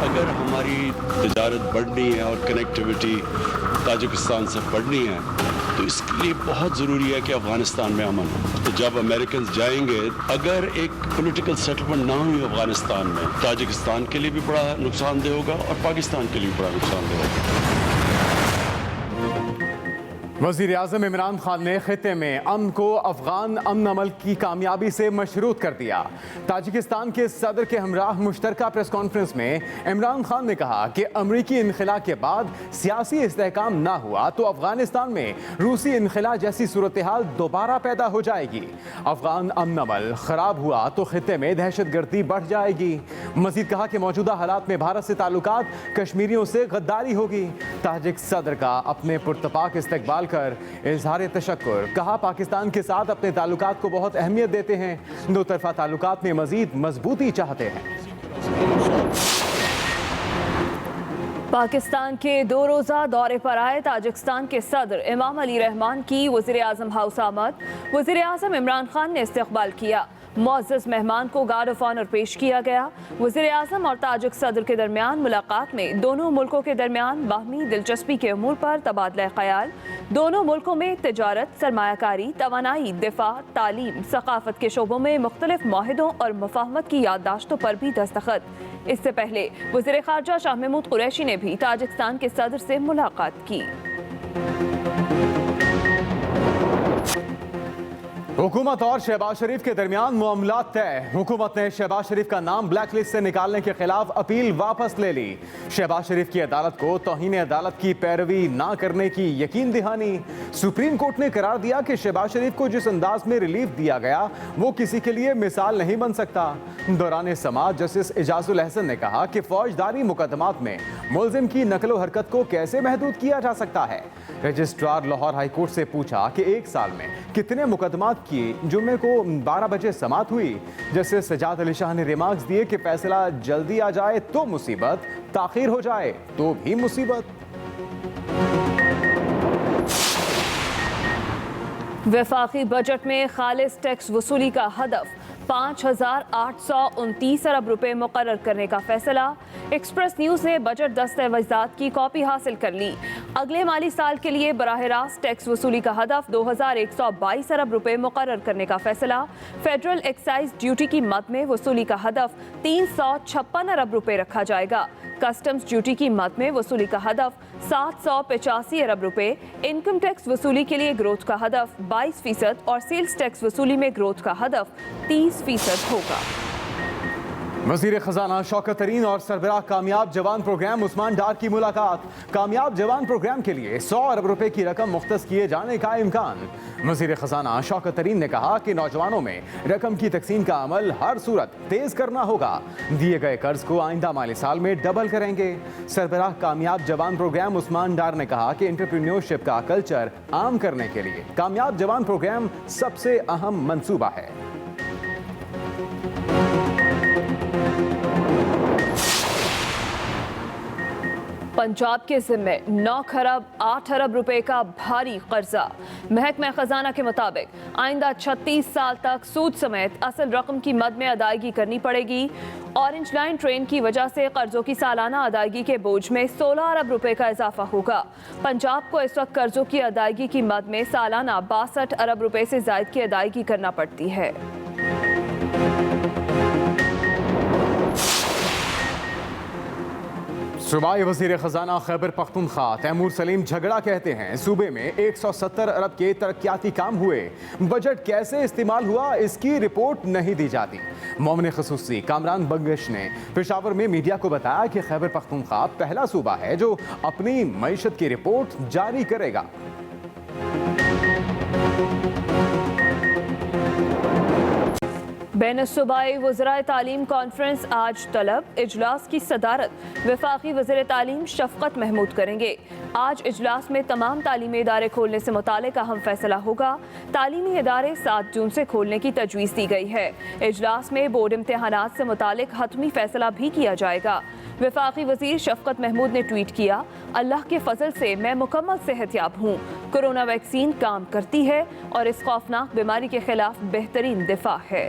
اگر ہماری تجارت بڑھنی ہے اور کنیکٹیوٹی تاجکستان سے بڑھنی ہے تو اس کے لیے بہت ضروری ہے کہ افغانستان میں امن ہو. تو جب امریکنز جائیں گے, اگر ایک پولیٹیکل سیٹلمنٹ نہ ہوئی افغانستان میں, تاجکستان کے لیے بھی بڑا نقصان دہ ہوگا اور پاکستان کے لیے بھی بڑا نقصان دہ ہوگا. وزیر اعظم عمران خان نے خطے میں امن کو افغان امن عمل کی کامیابی سے مشروط کر دیا. تاجکستان کے صدر کے ہمراہ مشترکہ پریس کانفرنس میں عمران خان نے کہا کہ امریکی انخلاء کے بعد سیاسی استحکام نہ ہوا تو افغانستان میں روسی انخلاء جیسی صورتحال دوبارہ پیدا ہو جائے گی. افغان امن عمل خراب ہوا تو خطے میں دہشت گردی بڑھ جائے گی. مزید کہا کہ موجودہ حالات میں بھارت سے تعلقات کشمیریوں سے غداری ہوگی. تاجک صدر کا اپنے پرتپاک استقبال کر اظہار تشکر. کہا پاکستان کے ساتھ اپنے تعلقات کو بہت اہمیت دیتے ہیں, دو طرفہ تعلقات میں مزید مضبوطی چاہتے ہیں. پاکستان کے 2 روزہ دورے پر آئے تاجکستان کے صدر امام علی رحمان کی وزیر اعظم ہاؤس آمد. وزیر اعظم عمران خان نے استقبال کیا. معزز مہمان کو گارڈ آف آنر پیش کیا گیا. وزیر اعظم اور تاجک صدر کے درمیان ملاقات میں دونوں ملکوں کے درمیان باہمی دلچسپی کے امور پر تبادلہ خیال. دونوں ملکوں میں تجارت, سرمایہ کاری, توانائی, دفاع, تعلیم, ثقافت کے شعبوں میں مختلف معاہدوں اور مفاہمت کی یادداشتوں پر بھی دستخط. اس سے پہلے وزیر خارجہ شاہ محمود قریشی نے بھی تاجکستان کے صدر سے ملاقات کی. حکومت اور شہباز شریف کے درمیان معاملات طے. حکومت نے شہباز شریف کا نام بلیک لسٹ سے نکالنے کے خلاف اپیل واپس لے لی. شہباز شریف کی عدالت کو توہین عدالت کی پیروی نہ کرنے کی یقین دہانی. سپریم کورٹ نے قرار دیا کہ شہباز شریف کو جس انداز میں ریلیف دیا گیا وہ کسی کے لیے مثال نہیں بن سکتا. دوران سماعت جسٹس اعجاز الحسن نے کہا کہ فوجداری مقدمات میں ملزم کی نقل و حرکت کو کیسے محدود کیا جا سکتا ہے. رجسٹرار لاہور ہائی کورٹ سے پوچھا کہ 1 سال میں کتنے مقدمات کی جمعے کو 12 بجے سماعت ہوئی. جسٹس سجاد علی شاہ نے ریمارکس دیے کہ فیصلہ جلدی آ جائے تو مصیبت, تاخیر ہو جائے تو بھی مصیبت. وفاقی بجٹ میں خالص ٹیکس وصولی کا ہدف 5,829 ارب روپے مقرر کرنے کا فیصلہ. ایکسپریس نیوز نے بجٹ دستاویزات کی کاپی حاصل کر لی. اگلے مالی سال کے لیے براہ راست ٹیکس وصولی کا ہدف 2,122 ارب روپے مقرر کرنے کا فیصلہ. فیڈرل ایکسائز ڈیوٹی کی مد میں وصولی کا ہدف 356 ارب روپے رکھا جائے گا. کسٹمز ڈیوٹی کی مد میں وصولی کا ہدف 785 ارب روپے. انکم ٹیکس وصولی کے لیے گروتھ کا ہدف 22% اور سیلز ٹیکس وصولی میں گروتھ کا ہدف 30% ہوگا. وزیر خزانہ شوکت ترین اور سربراہ کامیاب جوان پروگرام عثمان ڈار کی ملاقات. کامیاب جوان پروگرام کے لیے 100 ارب روپے کی رقم مختص کیے جانے کا امکان. وزیر خزانہ شوکت ترین نے کہا کہ نوجوانوں میں رقم کی تقسیم کا عمل ہر صورت تیز کرنا ہوگا. دیے گئے قرض کو آئندہ مالی سال میں ڈبل کریں گے. سربراہ کامیاب جوان پروگرام عثمان ڈار نے کہا کہ انٹرپرینیورشپ کا کلچر عام کرنے کے لیے کامیاب جوان پروگرام سب سے اہم منصوبہ ہے. پنجاب کے ذمے 9 کھرب 8 ارب روپے کا بھاری قرضہ. محکمہ خزانہ کے مطابق آئندہ 36 سال تک سود سمیت اصل رقم کی مد میں ادائیگی کرنی پڑے گی. اورنج لائن ٹرین کی وجہ سے قرضوں کی سالانہ ادائیگی کے بوجھ میں 16 ارب روپے کا اضافہ ہوگا. پنجاب کو اس وقت قرضوں کی ادائیگی کی مد میں سالانہ 62 ارب روپے سے زائد کی ادائیگی کرنا پڑتی ہے. صوبائی وزیر خزانہ خیبر پختونخوا تیمور سلیم جھگڑا کہتے ہیں صوبے میں 170 ارب کے ترقیاتی کام ہوئے. بجٹ کیسے استعمال ہوا اس کی رپورٹ نہیں دی جاتی. مومن خصوصی کامران بنگش نے پشاور میں میڈیا کو بتایا کہ خیبر پختونخوا پہلا صوبہ ہے جو اپنی معیشت کی رپورٹ جاری کرے گا. بین الصوبائی وزرائے تعلیم کانفرنس آج طلب. اجلاس کی صدارت وفاقی وزیر تعلیم شفقت محمود کریں گے. آج اجلاس میں تمام تعلیمی ادارے کھولنے سے متعلق اہم فیصلہ ہوگا. تعلیمی ادارے 7 جون سے کھولنے کی تجویز دی گئی ہے. اجلاس میں بورڈ امتحانات سے متعلق حتمی فیصلہ بھی کیا جائے گا. وفاقی وزیر شفقت محمود نے ٹویٹ کیا, اللہ کے فضل سے میں مکمل صحت یاب ہوں. کورونا ویکسین کام کرتی ہے اور اس خوفناک بیماری کے خلاف بہترین دفاع ہے.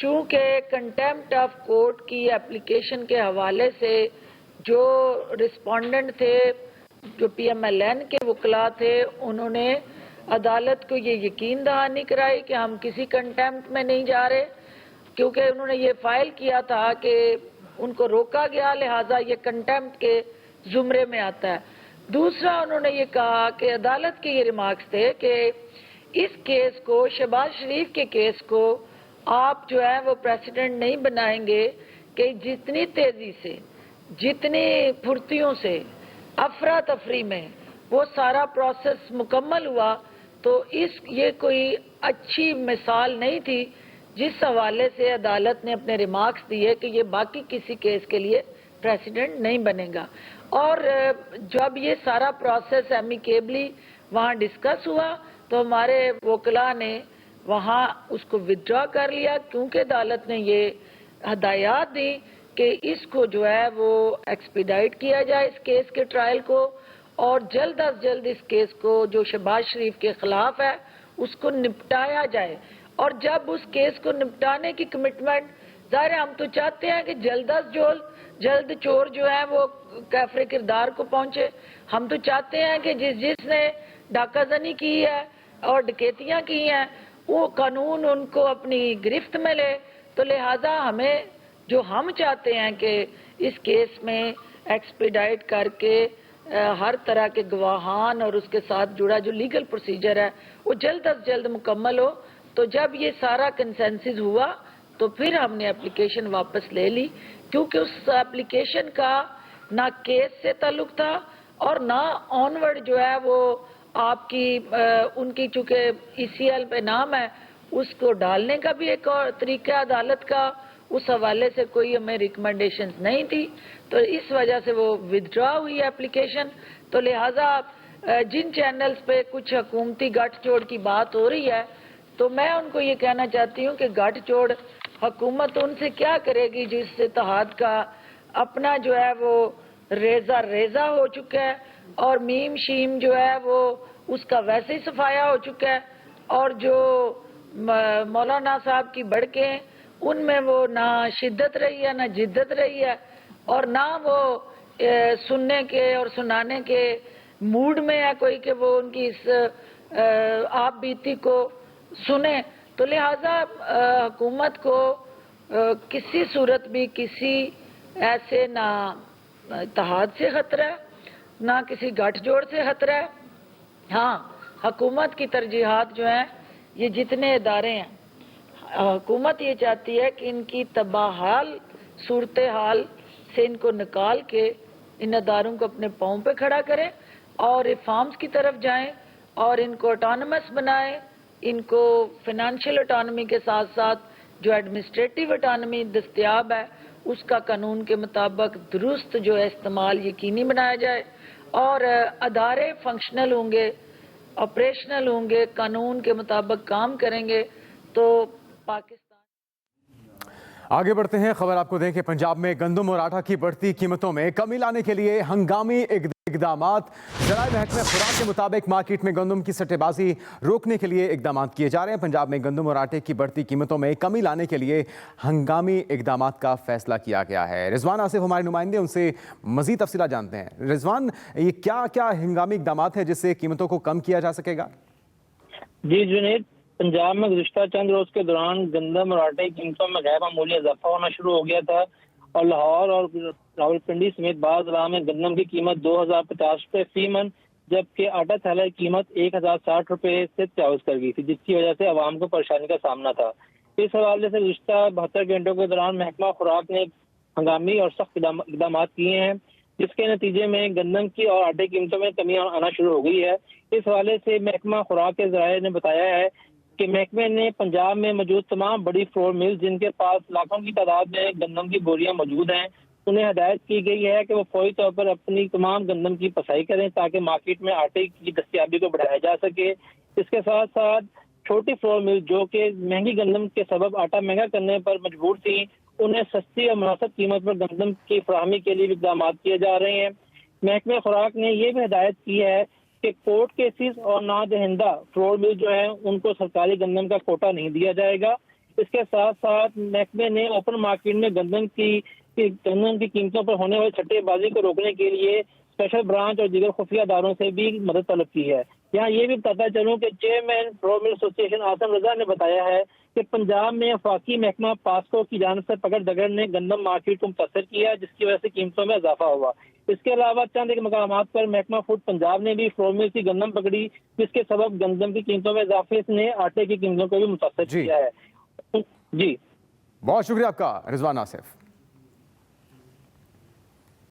چونکہ کنٹیمپٹ آف کورٹ کی اپلیکیشن کے حوالے سے جو رسپونڈنٹ تھے، جو پی ایم ایل این کے وکلاء تھے، انہوں نے عدالت کو یہ یقین دہانی کرائی کہ ہم کسی کنٹیمپٹ میں نہیں جا رہے، کیونکہ انہوں نے یہ فائل کیا تھا کہ ان کو روکا گیا، لہٰذا یہ کنٹیمپٹ کے زمرے میں آتا ہے۔ دوسرا انہوں نے یہ کہا کہ عدالت کے یہ ریمارکس تھے کہ اس کیس کو، شہباز شریف کے کیس کو آپ جو ہے وہ پریسیڈنٹ نہیں بنائیں گے کہ جتنی تیزی سے، جتنی پھرتیوں سے، افراتفری میں وہ سارا پروسیس مکمل ہوا، تو یہ کوئی اچھی مثال نہیں تھی جس حوالے سے عدالت نے اپنے ریمارکس دیے کہ یہ باقی کسی کیس کے لیے پریسیڈنٹ نہیں بنے گا۔ اور جب یہ سارا پروسیس ایمیکیبلی وہاں ڈسکس ہوا تو ہمارے وکلاء نے وہاں اس کو ودرا کر لیا، کیونکہ عدالت نے یہ ہدایات دی کہ اس کو جو ہے وہ ایکسپیڈائٹ کیا جائے، اس کیس کے ٹرائل کو، اور جلد از جلد اس کیس کو جو شہباز شریف کے خلاف ہے اس کو نپٹایا جائے۔ اور جب اس کیس کو نپٹانے کی کمٹمنٹ، ظاہر ہم تو چاہتے ہیں کہ جلد از جلد چور جو ہے وہ کیفر کردار کو پہنچے۔ ہم تو چاہتے ہیں کہ جس نے ڈاکہ زنی کی ہے اور ڈکیتیاں کی ہیں وہ قانون ان کو اپنی گرفت میں لے، تو لہٰذا ہم چاہتے ہیں کہ اس کیس میں ایکسپیڈائٹ کر کے ہر طرح کے گواہان اور اس کے ساتھ جڑا جو لیگل پروسیجر ہے وہ جلد از جلد مکمل ہو۔ تو جب یہ سارا کنسنسس ہوا تو پھر ہم نے اپلیکیشن واپس لے لی، کیونکہ اس اپلیکیشن کا نہ کیس سے تعلق تھا اور نہ آنورڈ جو ہے وہ آپ کی ان کی چونکہ ای سی ایل پہ نام ہے اس کو ڈالنے کا بھی ایک اور طریقہ عدالت کا، اس حوالے سے کوئی ہمیں ریکمنڈیشنز نہیں تھی، تو اس وجہ سے وہ ودرا ہوئی اپلیکیشن۔ تو لہٰذا جن چینلز پہ کچھ حکومتی گٹھ جوڑ کی بات ہو رہی ہے تو میں ان کو یہ کہنا چاہتی ہوں کہ گٹھ جوڑ حکومت ان سے کیا کرے گی جس اتحاد کا اپنا جو ہے وہ ریزہ ہو چکا ہے، اور میم شیم جو ہے وہ اس کا ویسے ہی صفایا ہو چکا ہے، اور جو مولانا صاحب کی بڑکیں ان میں وہ نہ شدت رہی ہے نہ جدت رہی ہے، اور نہ وہ سننے کے اور سنانے کے موڈ میں ہے کوئی کہ وہ ان کی اس آپ بیتی کو سنے۔ تو لہٰذا حکومت کو کسی صورت بھی کسی ایسے نہ اتحاد سے خطرہ ہے نہ کسی گٹھ جوڑ سے خطرہ ہے۔ ہاں، حکومت کی ترجیحات جو ہیں، یہ جتنے ادارے ہیں، حکومت یہ چاہتی ہے کہ ان کی تباہال صورتحال سے ان کو نکال کے ان اداروں کو اپنے پاؤں پہ کھڑا کریں اور ریفارمز کی طرف جائیں اور ان کو اٹانومس بنائیں، ان کو فنانشل اٹانومی کے ساتھ ساتھ جو ایڈمنسٹریٹو اٹانومی دستیاب ہے اس کا قانون کے مطابق درست جو ہے استعمال یقینی بنایا جائے، اور ادارے فنکشنل ہوں گے، آپریشنل ہوں گے، قانون کے مطابق کام کریں گے تو پاکستان۔ آگے بڑھتے ہیں، خبر آپ کو دیں کہ پنجاب میں گندم اور آٹا کی بڑھتی قیمتوں میں کمی لانے کے لیے ہنگامی اقدامات۔ ذرائع محکمہ خوراک کے مطابق مارکیٹ میں گندم کی سٹے بازی روکنے کے لیے اقدامات کیے جا رہے ہیں۔ پنجاب میں گندم اور آٹے کی بڑھتی قیمتوں میں کمی لانے کے لیے ہنگامی اقدامات کا فیصلہ کیا گیا ہے۔ رضوان آصف ہمارے نمائندے، ان سے مزید تفصیلات جانتے ہیں۔ رضوان، یہ کیا ہنگامی اقدامات ہیں جس سے قیمتوں کو کم کیا جا سکے گا؟ جی جنید، پنجاب میں گزشتہ چند روز کے دوران گندم اور آٹے کی قیمتوں میں غیر معمولی اضافہ ہونا شروع ہو گیا تھا، اور لاہور اور راولپنڈی سمیت بعض اضلاع میں گندم کی قیمت 2050 روپے فی من جبکہ آٹا تھیلے کی قیمت 1060 روپے سے تجاوز کر گئی تھی، جس کی وجہ سے عوام کو پریشانی کا سامنا تھا۔ اس حوالے سے گزشتہ 72 گھنٹوں کے دوران محکمہ خوراک نے ہنگامی اور سخت اقدامات کیے ہیں، جس کے نتیجے میں گندم کی اور آٹے کی قیمتوں میں کمی آنا شروع ہو گئی ہے۔ اس حوالے سے محکمہ خوراک کے ذرائع نے بتایا ہے کہ محکمے نے پنجاب میں موجود تمام بڑی فلور مل جن کے پاس لاکھوں کی تعداد میں گندم کی بوریاں موجود ہیں، انہیں ہدایت کی گئی ہے کہ وہ فوری طور پر اپنی تمام گندم کی پسائی کریں تاکہ مارکیٹ میں آٹے کی دستیابی کو بڑھایا جا سکے۔ اس کے ساتھ ساتھ چھوٹی فلور مل جو کہ مہنگی گندم کے سبب آٹا مہنگا کرنے پر مجبور تھیں، انہیں سستی اور مناسب قیمت پر گندم کی فراہمی کے لیے بھی اقدامات کیے جا رہے ہیں۔ محکمہ خوراک نے یہ بھی ہدایت کی ہے کہ کورٹ کیسز اور نادہندہ فلور مل جو ہیں ان کو سرکاری گندم کا کوٹا نہیں دیا جائے گا۔ اس کے ساتھ ساتھ محکمے نے اوپن مارکیٹ میں گندم کی قیمتوں پر ہونے والی چھٹے بازی کو روکنے کے لیے اسپیشل برانچ اور دیگر خفیہ اداروں سے بھی مدد طلب کی ہے۔ یہاں یہ بھی بتاتا چلوں کہ چیئرمین رو مل ایسوسی ایشن آصم رضا نے بتایا ہے کہ پنجاب میں وفاقی محکمہ پاسکو کی جانب سے پکڑ دگڑ نے گندم مارکیٹ کو متاثر کیا، جس کی وجہ سے قیمتوں میں اضافہ ہوا۔ اس کے علاوہ چند ایک مقامات پر محکمہ فوڈ پنجاب نے بھی فلور مل کی گندم پکڑی، جس کے سبب گندم کی قیمتوں میں اضافے نے آٹے کی قیمتوں کو بھی متاثر کیا ہے۔ جی بہت شکریہ آپ کا رضوان آصف۔